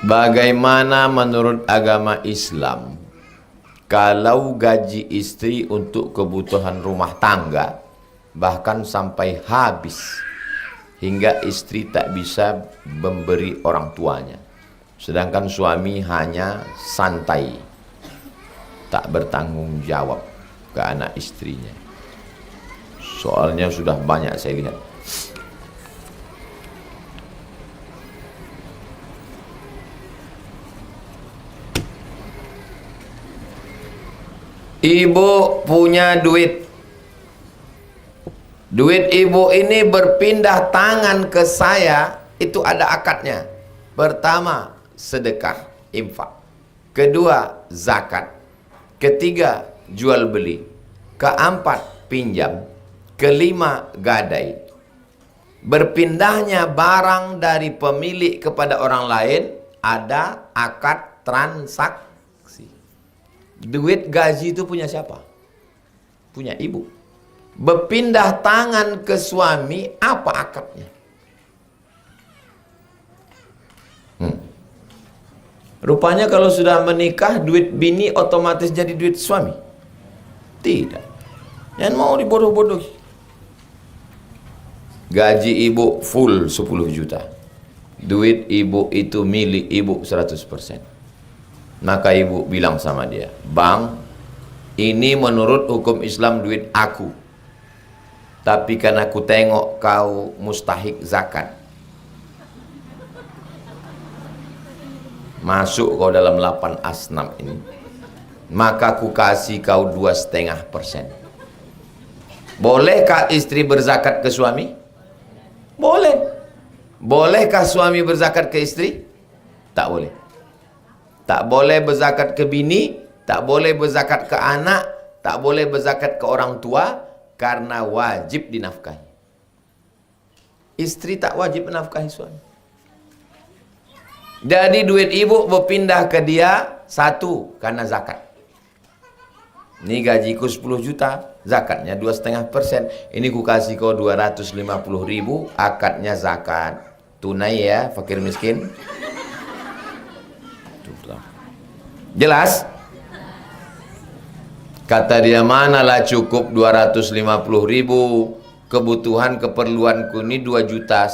Bagaimana menurut agama Islam kalau gaji istri untuk kebutuhan rumah tangga bahkan sampai habis hingga istri tak bisa memberi orang tuanya, sedangkan suami hanya santai, tak bertanggung jawab ke anak istrinya? Soalnya sudah banyak saya lihat. Ibu punya duit. Duit ibu ini berpindah tangan ke saya, itu ada akadnya. Pertama, sedekah, infak. Kedua, zakat. Ketiga, jual beli. Keempat, pinjam. Kelima, gadai. Berpindahnya barang dari pemilik kepada orang lain, ada akad transaksi. Duit gaji itu punya siapa? Punya ibu. Berpindah tangan ke suami, apa akadnya? Rupanya kalau sudah menikah, duit bini otomatis jadi duit suami. Tidak. Yang mau dibodoh-bodohi. Gaji ibu full 10 juta. Duit ibu itu milik ibu 100%. Maka ibu bilang sama dia, "Bang, ini menurut hukum Islam duit aku. Tapi karena aku tengok kau mustahik zakat, masuk kau dalam 8 asnaf ini, maka aku kasih kau 2,5%. Bolehkah istri berzakat ke suami? Boleh. Bolehkah suami berzakat ke istri? Tak boleh. Tak boleh berzakat ke bini, tak boleh berzakat ke anak, tak boleh berzakat ke orang tua, karena wajib dinafkahi. Istri tak wajib menafkahi suami. Jadi duit ibu berpindah ke dia, satu, karena zakat. Ini gajiku 10 juta, zakatnya 2,5%. Ini ku kasih kau 250.000, akadnya zakat. Tunai ya, fakir miskin. Jelas? Kata dia, manalah cukup 250.000, kebutuhan keperluanku ini 2,5 juta.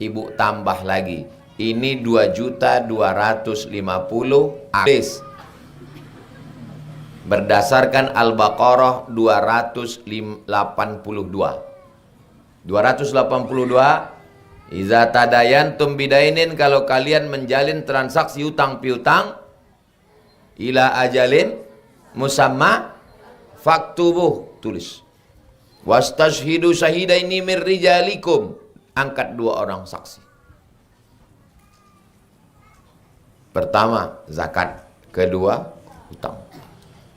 Ibu tambah lagi, ini 2,250.000 habis. Berdasarkan Al-Baqarah 282. Iza tadayantum bidainin, kalau kalian menjalin transaksi utang piutang, ila ajalin musamma faktubuh, tulis. Wastashhidu syahidaini min rijalikum, angkat 2 orang saksi. Pertama, zakat. Kedua, utang.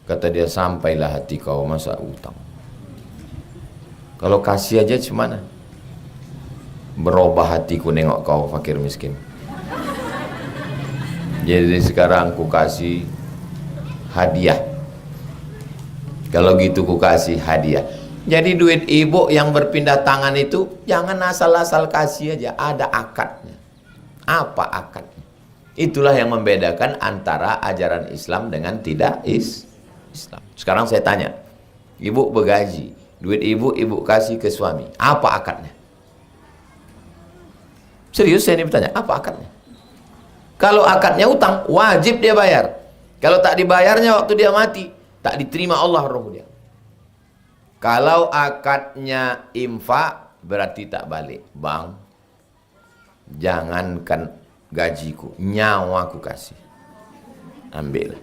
Kata dia, sampailah hati kau, masa utang. Kalau kasih aja gimana? Berubah hatiku nengok kau fakir miskin. Jadi sekarang ku kasih hadiah. Kalau gitu ku kasih hadiah. Jadi duit ibu yang berpindah tangan itu jangan asal-asal kasih aja, ada akadnya. Apa akadnya? Itulah yang membedakan antara ajaran Islam dengan tidak Islam. Sekarang saya tanya, ibu bergaji, duit ibu kasih ke suami, apa akadnya? Serius saya ini bertanya, apa akadnya? Kalau akadnya utang, wajib dia bayar. Kalau tak dibayarnya waktu dia mati, tak diterima Allah roh dia. Kalau akadnya infak, berarti tak balik. Bang, jangankan gajiku, nyawa aku kasih. Ambil.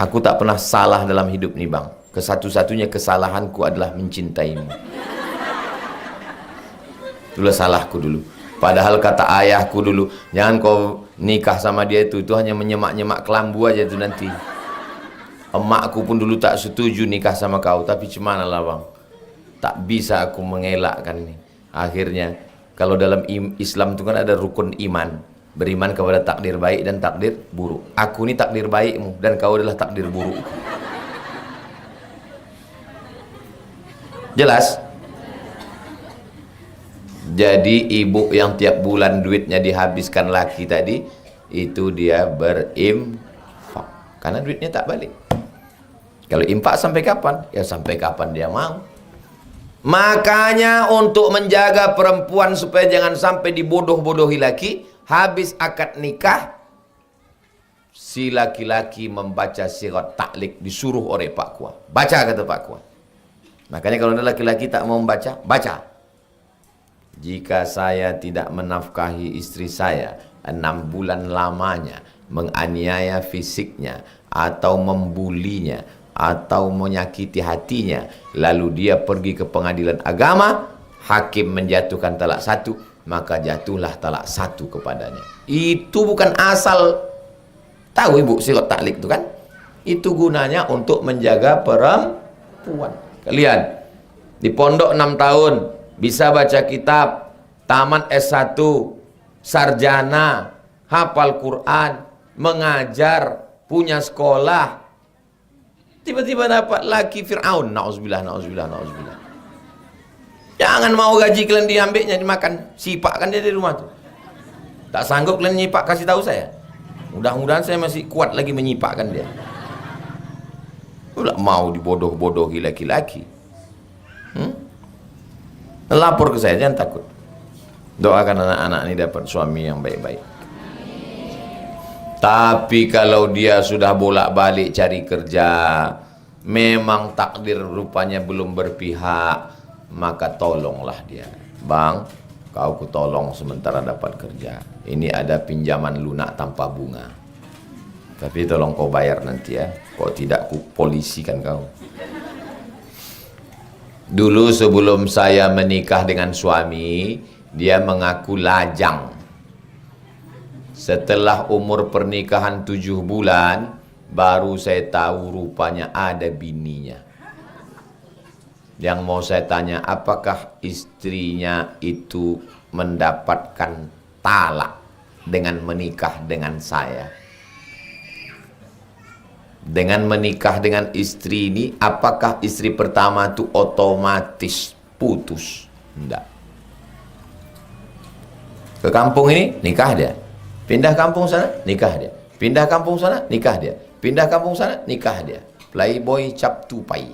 Aku tak pernah salah dalam hidup nih bang. Kesatu-satunya kesalahanku adalah mencintaimu. Itulah salahku dulu. Padahal kata ayahku dulu, jangan kau nikah sama dia itu hanya menyemak-nyemak kelambu aja itu nanti. Emakku pun dulu tak setuju nikah sama kau, tapi cuman lah bang, tak bisa aku mengelakkan ini. Akhirnya, kalau dalam Islam itu kan ada rukun iman, beriman kepada takdir baik dan takdir buruk. Aku ini takdir baikmu dan kau adalah takdir buruk. Jelas? Jadi ibu yang tiap bulan duitnya dihabiskan laki tadi, itu dia berinfak, karena duitnya tak balik. Kalau infak sampai kapan? Ya sampai kapan dia mau. Makanya untuk menjaga perempuan supaya jangan sampai dibodoh-bodohi laki, habis akad nikah, si laki-laki membaca sirat taklik, disuruh oleh Pak Kua. Baca, kata Pak Kua. Makanya kalau ada laki-laki tak mau membaca, baca. Jika saya tidak menafkahi istri saya 6 bulan lamanya, menganiaya fisiknya, atau membulinya, atau menyakiti hatinya, lalu dia pergi ke pengadilan agama, hakim menjatuhkan talak 1, maka jatuhlah talak 1 kepadanya. Itu bukan asal. Tahu ibu sirat taklik itu kan? Itu gunanya untuk menjaga perempuan. Kalian di pondok 6 tahun, bisa baca kitab, tamat S1, sarjana, hafal Quran, mengajar, punya sekolah, tiba-tiba dapat laki Fir'aun. Na'udzubillah, na'udzubillah, na'udzubillah. Jangan mau gaji kalian diambilnya, dimakan. Sipakkan dia di rumah tuh. Tak sanggup kalian nyipak, kasih tahu saya. Mudah-mudahan saya masih kuat lagi menyipakkan dia. Udah mau dibodoh-bodohi laki-laki. Lapor ke saya, jangan takut. Doakan anak-anak ini dapat suami yang baik-baik. Tapi kalau dia sudah bolak-balik cari kerja, memang takdir rupanya belum berpihak, maka tolonglah dia. Bang, kau ku tolong sementara dapat kerja. Ini ada pinjaman lunak tanpa bunga. Tapi tolong kau bayar nanti ya. Kau tidak, ku polisikan kau. Dulu sebelum saya menikah dengan suami, dia mengaku lajang. Setelah umur pernikahan 7 bulan, baru saya tahu rupanya ada bininya. Yang mau saya tanya, apakah istrinya itu mendapatkan talak dengan menikah dengan saya? Dengan menikah dengan istri ini, apakah istri pertama itu otomatis putus? Tidak. Ke kampung ini, nikah dia. Pindah kampung sana, nikah dia. Pindah kampung sana, nikah dia. Pindah kampung sana, nikah dia. Playboy cap tupai.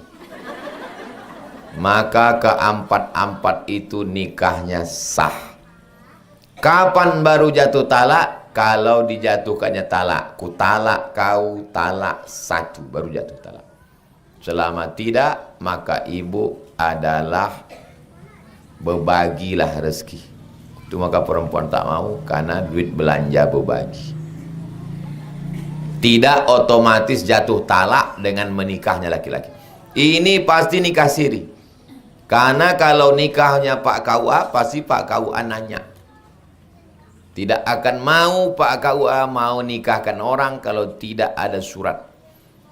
Maka keempat-empat itu nikahnya sah. Kapan baru jatuh talak? Kalau dijatuhkannya talak. Ku talak kau, talak 1, baru jatuh talak. Selama tidak, maka ibu adalah berbagilah rezeki. Itu maka perempuan tak mau, karena duit belanja berbagi. Tidak otomatis jatuh talak dengan menikahnya laki-laki. Ini pasti nikah siri. Karena kalau nikahnya Pak KUA, pasti Pak KUA nanya. Tidak akan mau Pak KUA mau nikahkan orang kalau tidak ada surat.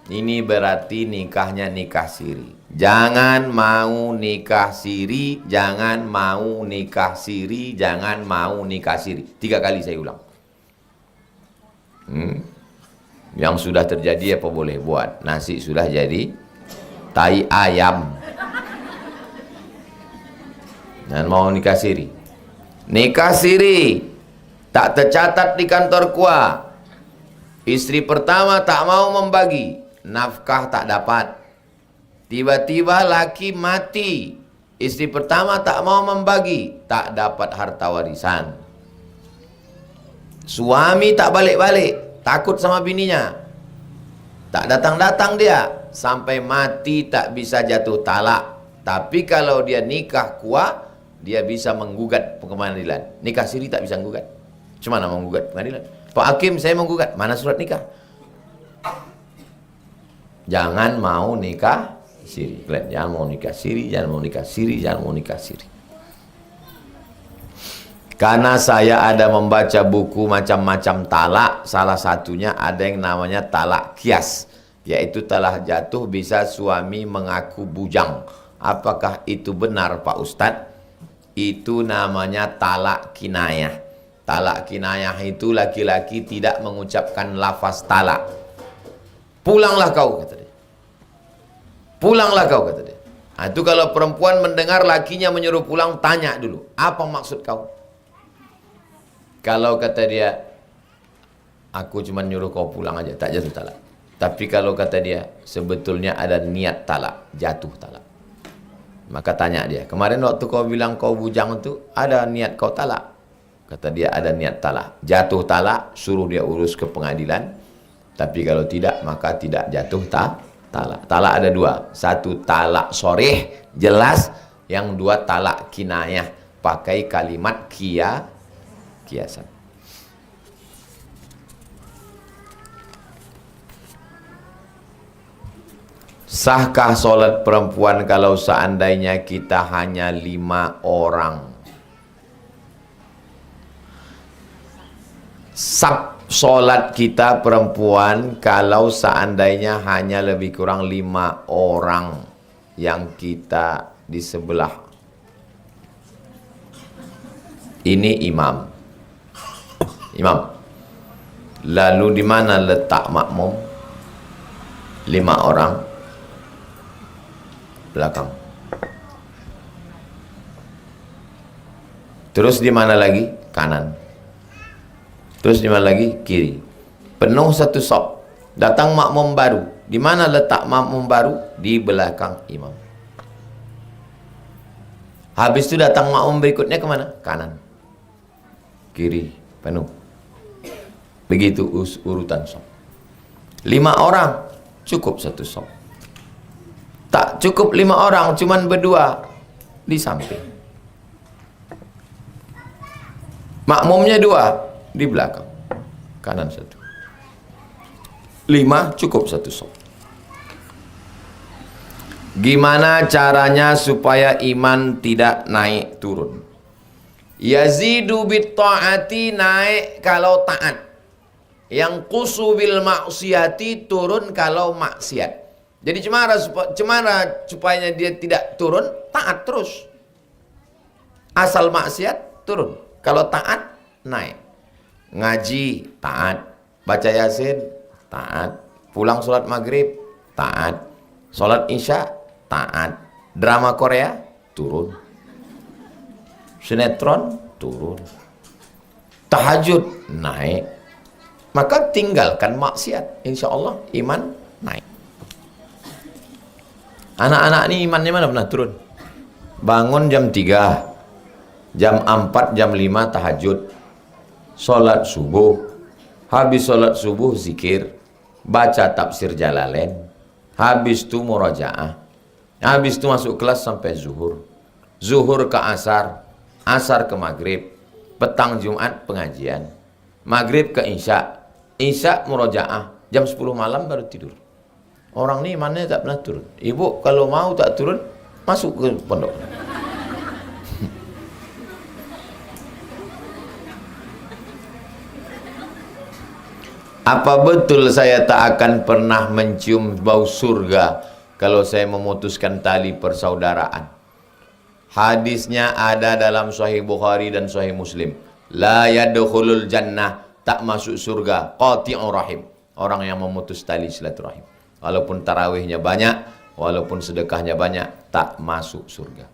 Ini berarti nikahnya nikah siri. Jangan mau nikah siri, jangan mau nikah siri, jangan mau nikah siri. 3 kali saya ulang. Yang sudah terjadi apa boleh buat. Nasi sudah jadi tai ayam. Dan mau nikah siri. Nikah siri tak tercatat di kantor KUA. Istri pertama tak mau membagi, nafkah tak dapat. Tiba-tiba laki mati, istri pertama tak mau membagi, tak dapat harta warisan. Suami tak balik-balik, takut sama bininya, tak datang-datang dia, sampai mati tak bisa jatuh talak. Tapi kalau dia nikah KUA, dia bisa menggugat pengadilan. Nikah siri tak bisa menggugat. Cuma nak menggugat pengadilan. Pak Hakim, saya menggugat. Mana surat nikah? Jangan mau nikah siri. Jangan mau nikah siri, jangan mau nikah siri, jangan mau nikah siri. Karena saya ada membaca buku macam-macam talak, salah satunya ada yang namanya talak kias, yaitu telah jatuh bisa suami mengaku bujang. Apakah itu benar Pak Ustadz? Itu namanya talak kinayah. Talak kinayah itu laki-laki tidak mengucapkan lafaz talak. Pulanglah kau, kata dia. Pulanglah kau, kata dia. Itu kalau perempuan mendengar lakinya menyuruh pulang, tanya dulu, apa maksud kau? Kalau kata dia, aku cuma nyuruh kau pulang aja, tak jatuh talak. Tapi kalau kata dia, sebetulnya ada niat talak, jatuh talak. Maka tanya dia, kemarin waktu kau bilang kau bujang itu, ada niat kau talak? Kata dia, ada niat talak. Jatuh talak, suruh dia urus ke pengadilan. Tapi kalau tidak, maka tidak jatuh talak. Talak ada dua. Satu talak soreh, jelas. Yang dua talak kinayah, pakai kalimat kiasan. Sahkah solat perempuan kalau seandainya kita hanya 5 orang? Sab solat kita perempuan kalau seandainya hanya lebih kurang 5 orang yang kita di sebelah. Ini imam. Lalu di mana letak makmum? 5 orang belakang. Terus di mana lagi? Kanan. Terus di mana lagi? Kiri. Penuh satu sop. Datang makmum baru. Di mana letak makmum baru? Di belakang imam. Habis itu datang makmum berikutnya kemana? Kanan. Kiri. Penuh. Begitu urutan sop. 5 orang cukup satu sop. Tak cukup 5 orang, cuman berdua di samping. Makmumnya 2 di belakang, kanan 1. 5 cukup satu sop. Gimana caranya supaya iman tidak naik turun? Yazidu bit ta'ati, naik kalau taat. Yang qusu bil maksiati, turun kalau maksiat. Jadi cemara supaya dia tidak turun, taat terus. Asal maksiat turun. Kalau taat naik. Ngaji taat, baca yasin taat, pulang sholat maghrib taat, sholat isya taat, drama Korea turun, sinetron turun, tahajud naik. Maka tinggalkan maksiat, insya Allah iman naik. Anak-anak ini imannya mana pernah turun? Bangun jam 3, jam 4, jam 5 tahajud, sholat subuh, habis sholat subuh zikir, baca tafsir Jalalain, habis itu murajaah, habis itu masuk kelas sampai zuhur, zuhur ke asar, asar ke maghrib, petang Jumat pengajian, maghrib ke isya, isya murajaah, jam 10 malam baru tidur. Orang ini imannya tak pernah turun. Ibu kalau mau tak turun, masuk ke pondok. Apa betul saya tak akan pernah mencium bau surga kalau saya memutuskan tali persaudaraan? Hadisnya ada dalam Sahih Bukhari dan Sahih Muslim. La yadkhulul jannah, tak masuk surga qati'ur rahim, orang yang memutus tali silaturahim. Walaupun tarawihnya banyak, walaupun sedekahnya banyak, tak masuk surga.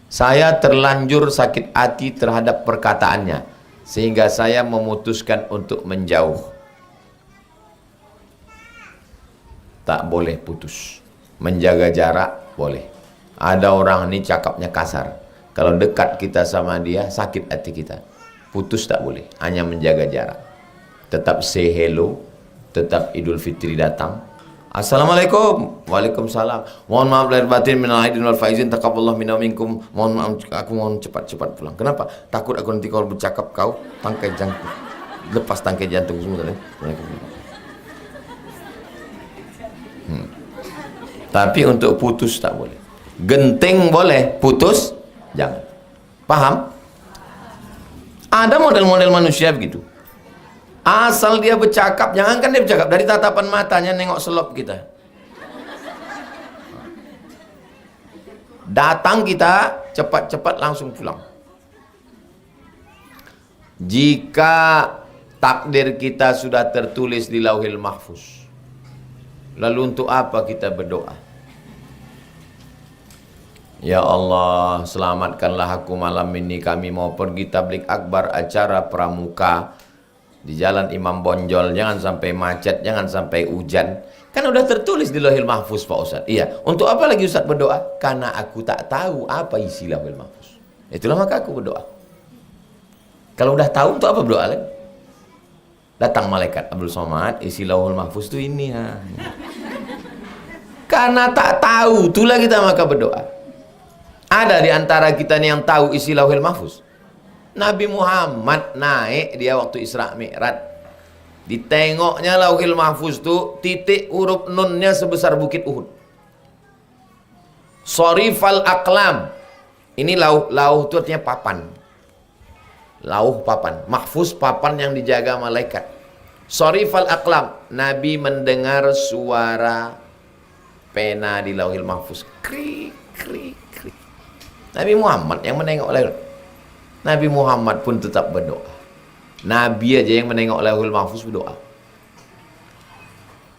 Saya terlanjur sakit hati terhadap perkataannya, sehingga saya memutuskan untuk menjauh. Tak boleh putus. Menjaga jarak boleh. Ada orang ini cakapnya kasar. Kalau dekat kita sama dia, sakit hati kita. Putus tak boleh. Hanya menjaga jarak. Tetap say hello. Tetap Idul Fitri datang, assalamualaikum, waalaikumsalam, mohon maaf lahir batin, minal aidin wal faizin, taqabbalallahu minna minkum, mohon maaf, aku mohon cepat-cepat pulang. Kenapa? Takut aku nanti kalau bercakap kau tangkai jantung, lepas tangkai jantung semua. Tapi untuk putus tak boleh. Genting boleh, putus jangan. Paham? Ada model-model manusia begitu. Asal dia bercakap, jangankan dia bercakap, dari tatapan matanya nengok selop kita. Datang kita, cepat-cepat langsung pulang. Jika takdir kita sudah tertulis di Lauhil Mahfuz, Lalu untuk apa kita berdoa? Ya Allah, selamatkanlah aku malam ini, kami mau pergi tablik akbar, acara pramuka di jalan Imam Bonjol, jangan sampai macet, jangan sampai hujan. Kan udah tertulis di Lauhil Mahfuz Pak Ustadz. Iya, untuk apa lagi Ustadz berdoa? Karena aku tak tahu apa isi Lauhil Mahfuz. Itulah maka aku berdoa. Kalau udah tahu, untuk apa berdoa lagi? Datang malaikat, Abdul Somad, isi Lauhul Mahfuz itu ini ya. Karena tak tahu, itulah kita maka berdoa. Ada di antara kita nih yang tahu isi Lauhil Mahfuz. Nabi Muhammad naik dia waktu Isra Mi'raj. Ditengoknya Lauhil Mahfuz tuh titik huruf nunnya sebesar bukit Uhud. Sorifal Aqlam. Ini lauh itu artinya papan. Lauh papan. Mahfuz papan yang dijaga malaikat. Sorifal Aqlam. Nabi mendengar suara pena di Lauhil Mahfuz. Krik, krik, krik. Nabi Muhammad yang menengok Lauhil. Nabi Muhammad pun tetap berdoa. Nabi aja yang menengok Lauhul Mahfuz berdoa.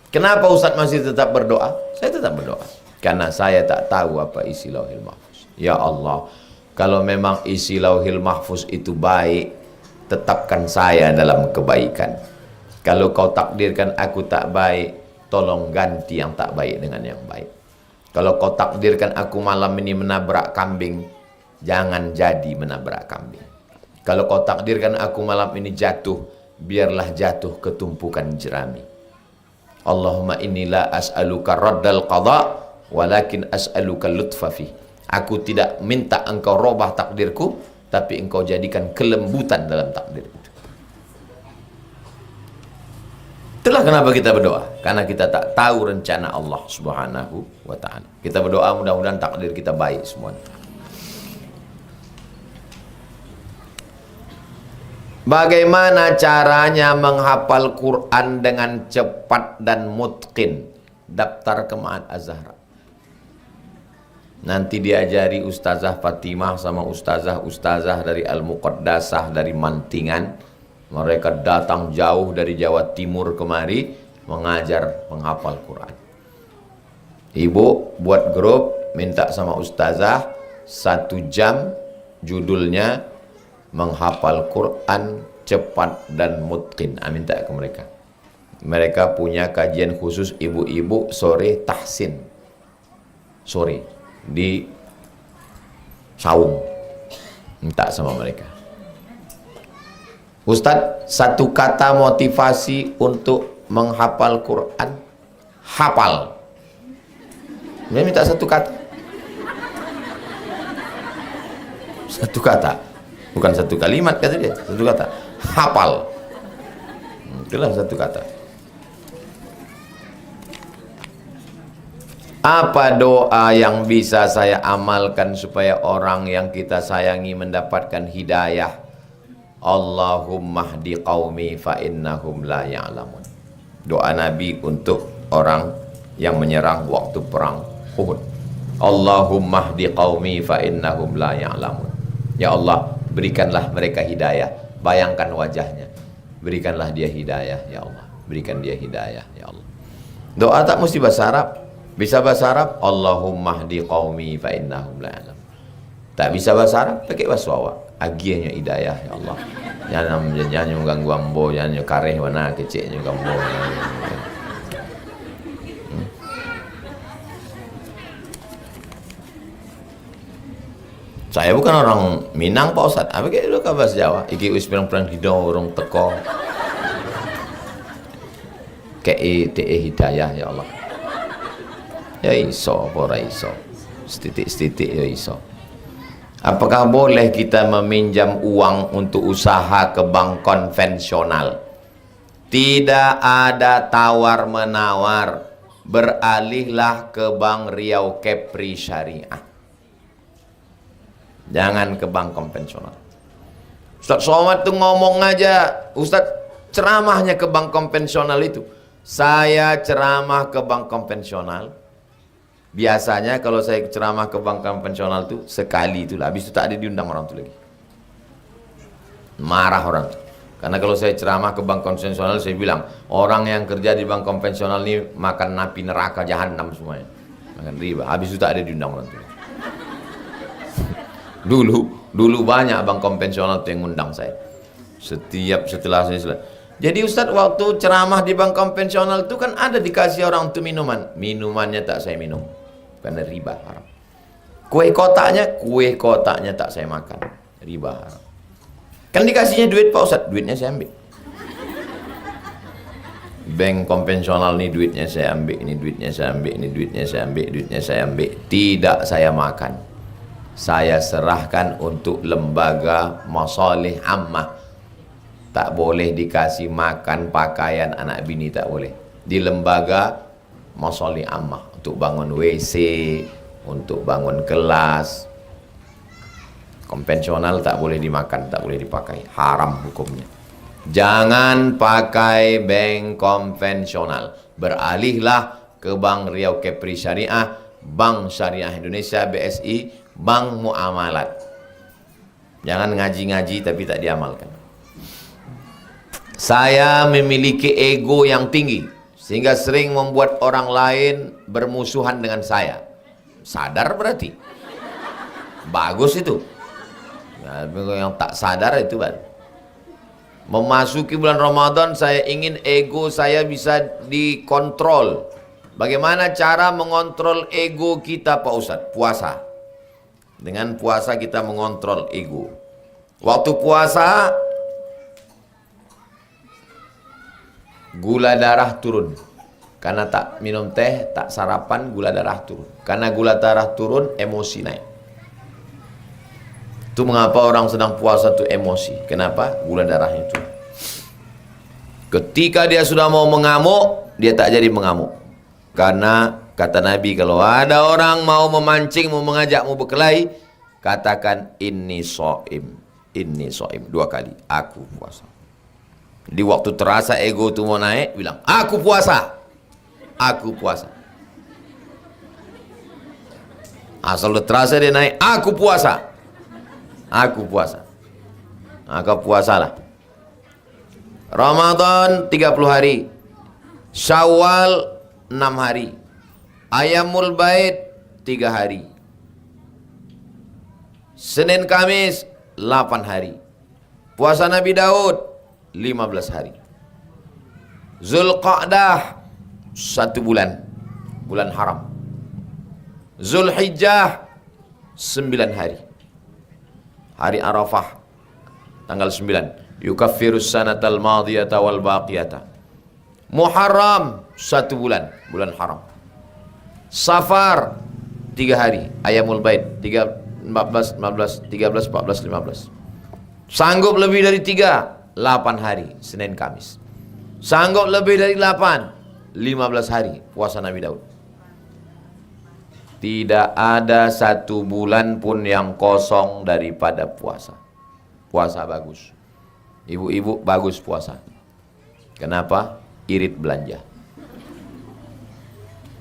Kenapa Ustaz masih tetap berdoa? Saya tetap berdoa karena saya tak tahu apa isi Lauhil Mahfuz. Ya Allah, kalau memang isi Lauhil Mahfuz itu baik, tetapkan saya dalam kebaikan. Kalau kau takdirkan aku tak baik, tolong ganti yang tak baik dengan yang baik. Kalau kau takdirkan aku malam ini menabrak kambing, jangan jadi menabrak kambing. Kalau kau takdirkan aku malam ini jatuh, biarlah jatuh ke tumpukan jerami. Allahumma inni la as'aluka raddal qada, walakin as'aluka lutfa fi. Aku tidak minta engkau robah takdirku, tapi engkau jadikan kelembutan dalam takdir itu. Itulah kenapa kita berdoa, karena kita tak tahu rencana Allah Subhanahu wa ta'ala. Kita berdoa mudah-mudahan takdir kita baik semuanya. Bagaimana caranya menghafal Quran dengan cepat dan mutqin? Daftar ke Ma'had Az-Zahra. Nanti diajari Ustazah Fatimah sama Ustazah dari Al-Muqaddasah dari Mantingan. Mereka datang jauh dari Jawa Timur kemari mengajar menghafal Quran. Ibu buat grup, minta sama Ustazah 1 jam, judulnya menghafal Quran cepat dan mutqin. Minta ke mereka. Mereka punya kajian khusus ibu-ibu sore tahsin. Sore di Saung. Minta sama mereka. Ustadz, 1 kata motivasi untuk menghafal Quran. Hafal. Dia minta 1 kata. 1 kata. Bukan 1 kalimat kata dia. 1 kata. Hafal. Itulah 1 kata. Apa doa yang bisa saya amalkan supaya orang yang kita sayangi mendapatkan hidayah? Allahumma hdi qaumi fa innahum la ya'lamun. Doa Nabi untuk orang yang menyerang waktu perang Uhud. Allahumma hdi qaumi fa innahum la ya'lamun. Ya Allah, berikanlah mereka hidayah. Bayangkan wajahnya. Berikanlah dia hidayah, ya Allah. Berikan dia hidayah, ya Allah. Doa tak mesti bahasa Arab. Bisa bahasa Arab, Allahumma hdi qaumi fa innahum la ya'lamun. Tak bisa bahasa Arab, pakai bahasa awak. Agianya hidayah, ya Allah. Jangan mengganggu ambo, jangan kareh warna kecilnya gambo. Saya bukan orang Minang Pak Ustadz. Apa kayak itu bahasa Jawa? Iki wis pirang-pirang dina urung teko. Kayak hidayah, ya Allah. Ya iso, ora iso. Setitik-setitik ya iso. Apakah boleh kita meminjam uang untuk usaha ke bank konvensional? Tidak ada tawar-menawar. Beralihlah ke Bank Riau Kepri Syariah. Jangan ke bank konvensional. Ustaz Somad tuh ngomong aja, Ustaz ceramahnya ke bank konvensional itu. Saya ceramah ke bank konvensional. Biasanya kalau saya ceramah ke bank konvensional itu sekali itulah, habis itu tak ada diundang orang itu lagi. Marah orang itu. Karena kalau saya ceramah ke bank konvensional, saya bilang orang yang kerja di bank konvensional ini makan napi neraka jahanam semuanya, makan riba. Habis itu tak ada diundang orang tua. Dulu banyak bank konvensional yang ngundang saya. Setelah saya selesai. Jadi Ustadz, waktu ceramah di bank konvensional itu kan ada dikasih orang itu minumannya tak saya minum karena riba haram. Kue kotaknya tak saya makan, riba haram. Kan dikasihnya duit Pak Ustadz, duitnya saya ambil. Bank konvensional nih duitnya saya ambil, ini duitnya saya ambil, ini duitnya saya ambil, duitnya saya ambil. Tidak saya makan. Saya serahkan untuk lembaga masalih ammah. Tak boleh dikasih makan pakaian anak bini, tak boleh. Di lembaga masalih ammah untuk bangun WC, untuk bangun kelas. Konvensional tak boleh dimakan, tak boleh dipakai, haram hukumnya. Jangan pakai bank konvensional, beralihlah ke Bank Riau Kepri Syariah, Bank Syariah Indonesia BSI, Bank Muamalat. Jangan ngaji-ngaji tapi tak diamalkan. Saya memiliki ego yang tinggi sehingga sering membuat orang lain bermusuhan dengan saya. Sadar berarti bagus itu. Nah, yang tak sadar itu baru. Memasuki bulan Ramadan, saya ingin ego saya bisa dikontrol. Bagaimana cara mengontrol ego kita Pak Ustadz? Puasa. Dengan puasa kita mengontrol ego. Waktu puasa, gula darah turun. Karena tak minum teh, tak sarapan, gula darah turun. Karena gula darah turun, emosi naik. Itu mengapa orang sedang puasa itu emosi. Kenapa? Gula darahnya turun. Ketika dia sudah mau mengamuk, dia tak jadi mengamuk. Karena kata Nabi, kalau ada orang mau memancing, mau mengajak, mau berkelahi, katakan inni shaim, inni shaim 2 kali, aku puasa. Di waktu terasa ego itu mau naik, bilang aku puasa, aku puasa. Asal udah terasa dia naik, aku puasa, aku puasa. Maka puasalah. Ramadan 30 hari, Syawal 6 hari, Ayamul Bait 3 hari, Senin Kamis 8 hari, puasa Nabi Daud 15 hari, Zulqa'dah 1 bulan, bulan haram, Zulhijjah 9 hari, hari Arafah tanggal 9, yukaffirus sanatal madiyata wal baqiyata, Muharram 1 bulan, bulan haram, Safar 3 hari, Ayamul Bait 14, 15, 13, 14, 15. Sanggup lebih dari 3, 8 hari, Senin Kamis. Sanggup lebih dari 8, 15 hari, puasa Nabi Daud. Tidak ada 1 bulan pun yang kosong daripada puasa. Puasa bagus. Ibu-ibu bagus puasa. Kenapa? Irit belanja.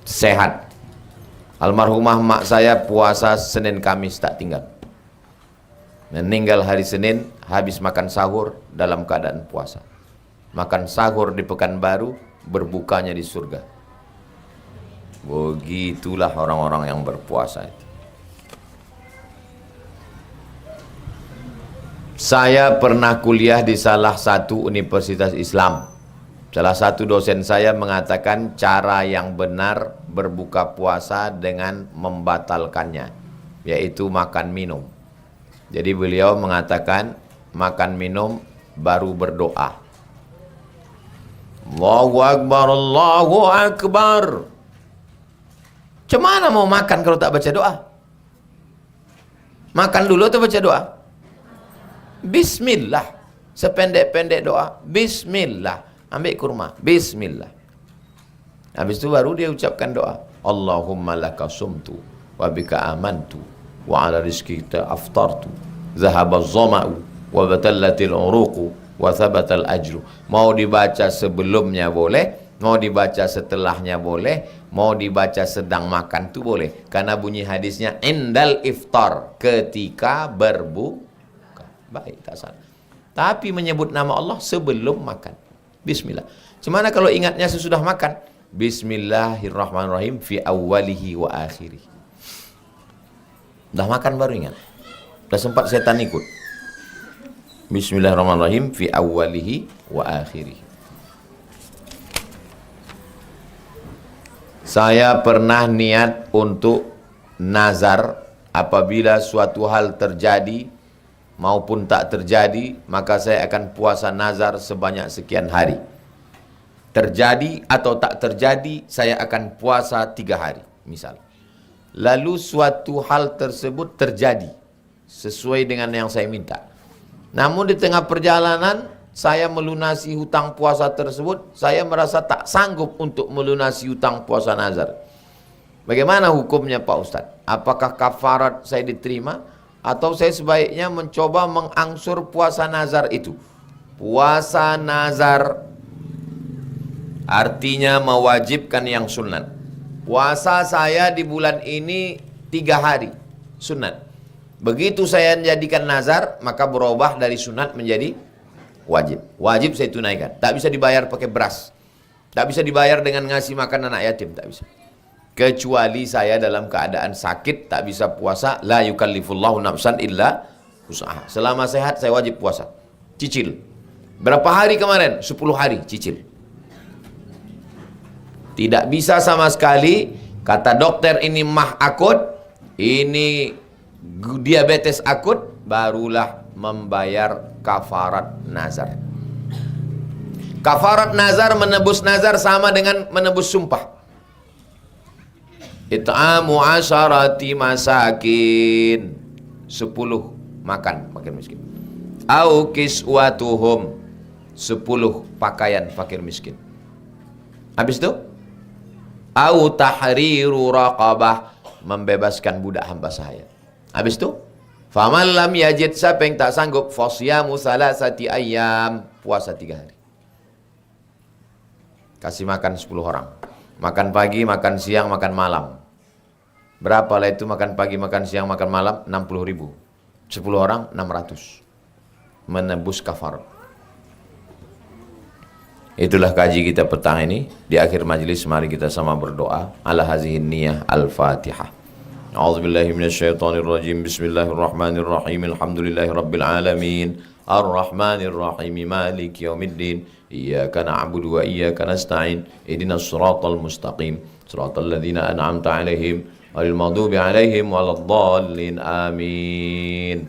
Sehat. Almarhumah mak saya puasa Senin Kamis tak tinggal. Meninggal hari Senin, habis makan sahur dalam keadaan puasa. Makan sahur di Pekanbaru, berbukanya di surga. Begitulah orang-orang yang berpuasa itu. Saya pernah kuliah di salah satu universitas Islam. Salah satu dosen saya mengatakan cara yang benar berbuka puasa dengan membatalkannya, yaitu makan minum. Jadi beliau mengatakan makan minum baru berdoa. Allahu Akbar, Allahu Akbar. Cemana mau makan kalau tak baca doa? Makan dulu atau baca doa? Bismillah. Sependek-pendek doa, Bismillah. Ambil kurma, Bismillah. Habis itu baru dia ucapkan doa. Allahumma laka sumtu wa bika amantu wa ala rizqika aftartu zahabaz zama'u wa batallatil uruqu wa thabatal ajru. Mau dibaca sebelumnya boleh, mau dibaca setelahnya boleh, mau dibaca sedang makan tu boleh. Karena bunyi hadisnya indal iftar, ketika berbuka. Baik, tak salah. Tapi menyebut nama Allah sebelum makan. Bismillah. Gimana kalau ingatnya sesudah makan? Bismillahirrahmanirrahim fi awwalihi wa akhirih. Udah makan baru ingat. Udah sempat setan ikut. Bismillahirrahmanirrahim fi awwalihi wa akhirih. Saya pernah niat untuk nazar apabila suatu hal terjadi maupun tak terjadi, maka saya akan puasa nazar sebanyak sekian hari. Terjadi atau tak terjadi, saya akan puasa 3 hari, misal. Lalu suatu hal tersebut terjadi sesuai dengan yang saya minta. Namun di tengah perjalanan saya melunasi hutang puasa tersebut, saya merasa tak sanggup untuk melunasi hutang puasa nazar. Bagaimana hukumnya Pak Ustadz? Apakah kafarat saya diterima atau saya sebaiknya mencoba mengangsur puasa nazar itu? Puasa nazar artinya mewajibkan yang sunat. Puasa saya di bulan ini 3 hari sunat. Begitu saya menjadikan nazar, maka berubah dari sunat menjadi wajib. Wajib saya tunaikan. Tak bisa dibayar pakai beras. Tak bisa dibayar dengan ngasih makan anak yatim. Tak bisa. Kecuali saya dalam keadaan sakit, tak bisa puasa. La yukallifullahu nafsan illa usaha. Selama sehat saya wajib puasa. Cicil. Berapa hari kemarin? 10 hari cicil. Tidak bisa sama sekali. Kata dokter ini mah akut, ini diabetes akut, barulah membayar kafarat nazar. Kafarat nazar, menebus nazar sama dengan menebus sumpah. It'amu asyarati masakin, 10 makan fakir miskin. Au kiswatuhum, 10 pakaian fakir miskin. Habis itu au tahriru raqabah, membebaskan budak hamba saya. Habis itu faman lam yajid, siapa yang tak sanggup, fasyamu salasati ayyam, puasa 3 hari. Kasih makan 10 orang. Makan pagi, makan siang, makan malam. Berapa lah itu makan pagi, makan siang, makan malam? 60.000. 10 orang 600. Menebus kafarat. Itulah kaji kita petang ini. Di akhir majlis mari kita sama berdoa. Ala hazihin niyah al-Fatihah. A'udzubillahi minasyaitonirrajim. Bismillahirrahmanirrahim. Alhamdulillahi rabbil alamin. Ar-Rahmanirrahim. Maliki yaumiddin. Iyyaka na'budu wa iyyaka nasta'in. Ihdinas siratal mustaqim. Siratal ladzina an'amta 'alaihim ghairil maghdubi 'alaihim waladdallin. Amin.